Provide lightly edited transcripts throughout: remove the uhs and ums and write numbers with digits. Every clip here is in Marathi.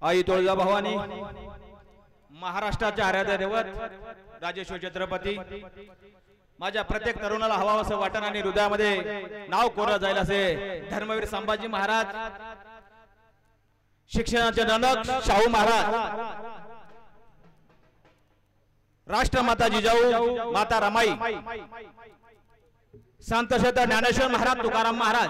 आई तुळजाभवानी, महाराष्ट्राच्या आराध्य दैवत राजेश्वर छत्रपती, माझ्या प्रत्येक तरुणाला हवावं असं वाटण आणि हृदयामध्ये नाव कोरलं जाईल असे धर्मवीर संभाजी महाराज, शिक्षणाचे जनक शाहू महाराज, राष्ट्रमाता जिजाऊ माता रमाई, संत श्रेष्ठ ज्ञानेश्वर महाराज, तुकाराम महाराज,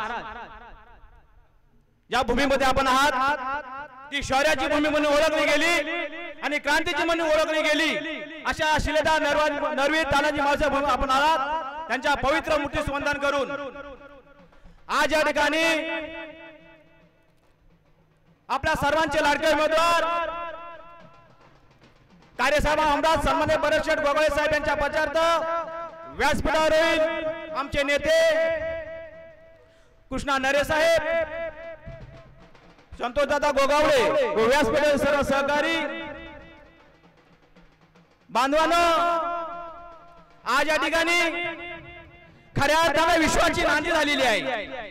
या भूमीमध्ये आपण आहात ती शौर्याची भूमी म्हणून ओळखली गेली आणि क्रांतीची म्हणून ओळखली गेली अशा शिलेदार नरवी तानाजी मावसा भूमी आपण आहात। त्यांच्या पवित्र मूर्ती सुवंदन करून आज या ठिकाणी आपल्या सर्वांचे लाडके उमेदवार कार्यसभा आमदार सन्माननीय बरेशेठ गोगोळे साहेब यांच्या प्रचारार्थ व्यासपीठावर येईल आमचे नेते कृष्णा नरे साहेब, संतोष दादा गोगावळे व व्यासपीठातील सर्व सहकारी बांधवांनो, आज या ठिकाणी खऱ्या अर्थाने विश्वाची नांदी झालेली आहे।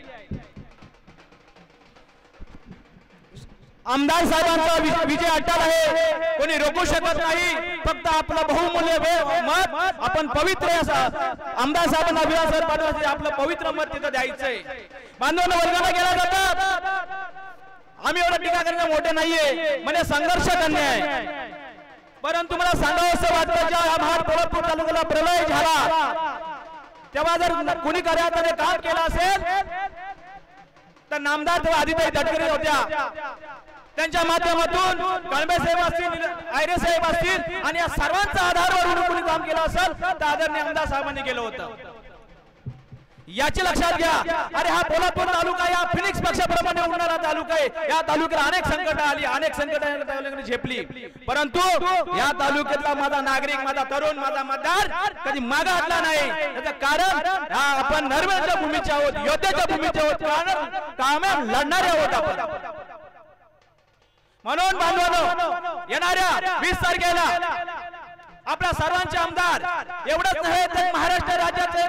आमदार साहेबांचा विजय अट्टल आहे, कोणी रोखू शकत नाही। फक्त आपलं बहुमूल्य मत आपण पवित्र आमदार साहेबांना अभिवादन पाठवण्यासाठी आपलं पवित्र मत तिथं द्यायचंय। बांधवांनो, वर्गाला गेला जातात, आम्ही एवढं टीका करणं मोठे नाहीये, म्हणजे संघर्ष करणे आहे। परंतु मला सांगावं असं वाटतं, जेव्हा महाड पोलादपूर तालुक्याला प्रलय झाला तेव्हा जर कुणी कार्याने काम केलं असेल तर नामदार तेव्हा आदिताई तटकरे होत्या। त्यांच्या माध्यमातून कळंबे साहेब असतील, आयरे साहेब असतील आणि या सर्वांचा आधारवर कुणी काम केलं असेल तर आदरणीय आमदार साहेबांनी केलं होतं, याची लक्षात घ्या। अरे हा पोलादपूर तालुका या फिनिक्स पक्षाप्रमाणे उडणारा तालुका आहे। या तालुक्याला अनेक संकट आली, अनेक संकट झेपली, परंतु या तालुक्यातला माझा नागरिक, माझा तरुण, माझा मतदार कधी मागे हटला नाही। त्याचं कारण आपण नरवेच्या भूमीचे आहोत, योद्ध्याच्या भूमीचे आहोत, कायम लढणारे आहोत आपण। म्हणून बांधवांनो, येणाऱ्या 20 तारखेला आपल्या सर्वांचे आमदार एवढंच नव्हे तर महाराष्ट्र राज्याचे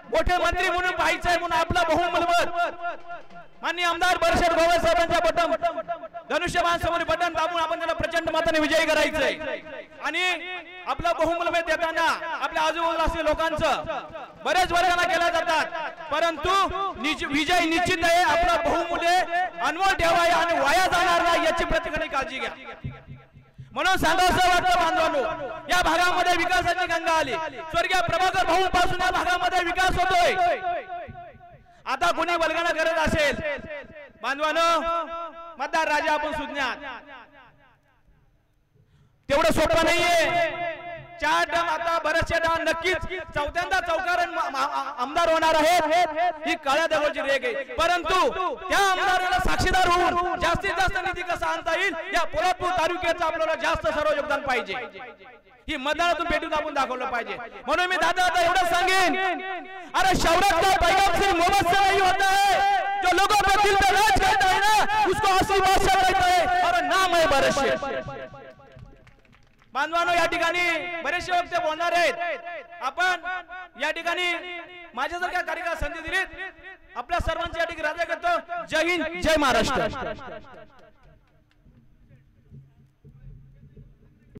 मोठे मंत्री म्हणून पाहायचंय, म्हणून आपला बहुमूल्य माननीय आमदार बरेशेठ गोगोळे साहेबांच्या बटन धनुष्यबाण समोर बटन दाबून आपण त्याला प्रचंड मताने विजयी करायचंय। आणि आपला बहुमूल्य देताना आपल्या आजूबाजूला असलेल्या लोकांचं बरेच वर्गाला केल्या जातात, परंतु विजय निश्चित आहे। आपला बहुमूल्य अनमोल ठेवाय आणि वाया जाणार नाही याची प्रत्येकाने काळजी घ्या। म्हणून सांगावंसं वाटतं बांधवांनो, या भागामध्ये विकासाची गंगा आली, स्वर्गीय प्रभाकर भाऊ पासून या भागामध्ये विकास होतोय। आता कोणी वल्गना करत असेल बांधवांनो, मतदार राजा आपण सुज्ञात, तेवढं सोपं नाहीये। 4 टर्म आता बरेचसे नक्कीच चौथ्यांदा चौकारण आमदार होणार आहेत, ही काळ्या दगडाची रेग आहे। परंतु त्या आमदाराला साक्षीदार होऊन जास्तीत जास्त निधी कसा आणता येईल या पोलादपूर तालुक्याचं आपल्याला जास्त सर्व योगदान पाहिजे, ही मतदारातून भेटून आपण दाखवलं पाहिजे। म्हणून मी दादा एवढं सांगेन, अरे शौर्य का पैगाम सिर्फ मोहम्मद से नहीं होता है, जो लोगों पे दिल पे राज करता है ना उसको असली बादशाह कहते हैं और नाम है बरेशेठ। बांधवांनो, या ठिकाणी बरेचसे वक्ते बोलणार आहेत। आपण या ठिकाणी माझ्यासारख्या कार्यक्रमाला संधी दिली, आपल्या सर्वांची या ठिकाणी राजा करतो। जय हिंद, जय महाराष्ट्र।